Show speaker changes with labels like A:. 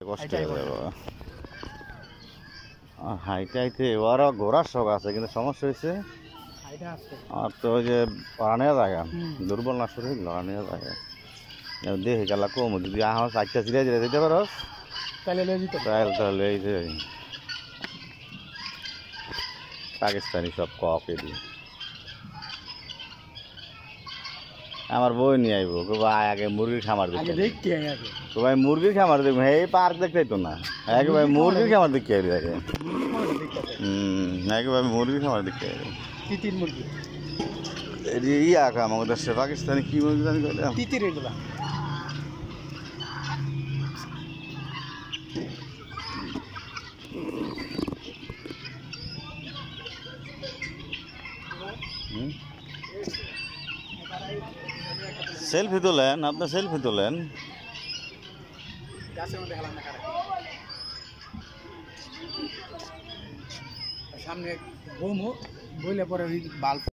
A: কষ্ট হয়ে যাবে হাইটাইতে ওরা ঘোরার শখ আছে কিন্তু সমস্যা হয়েছে আর তো ওই যে পানিয়া জায়গা দুর্বল না শরীর পানিয়া জায়গা দেখে গেলা কম যদি আমার চারটা চিড়ে চিড়ে দিতে পারো তাহলে এই যে পাকিস্তানি সব কপে দিই আমার বই নিয়ে আইব ভাই আগে মুরগির খামার দেখতে ভাই মুরগির খামার দেখবো এই পার্ক দেখতে তো না আগে ভাই মুরগির খামার দেখতে আগে আগে ভাই মুরগির খামার দেখতে
B: তিতির মুরগি
A: ইয়া আমাদের দেশে পাকিস্তানি কি মুরগি জানি
B: তিতির এগুলা
A: সেলফি তোলেন আপনার সেলফি তোলেন
B: সামনে বইলে পরে বাল্ব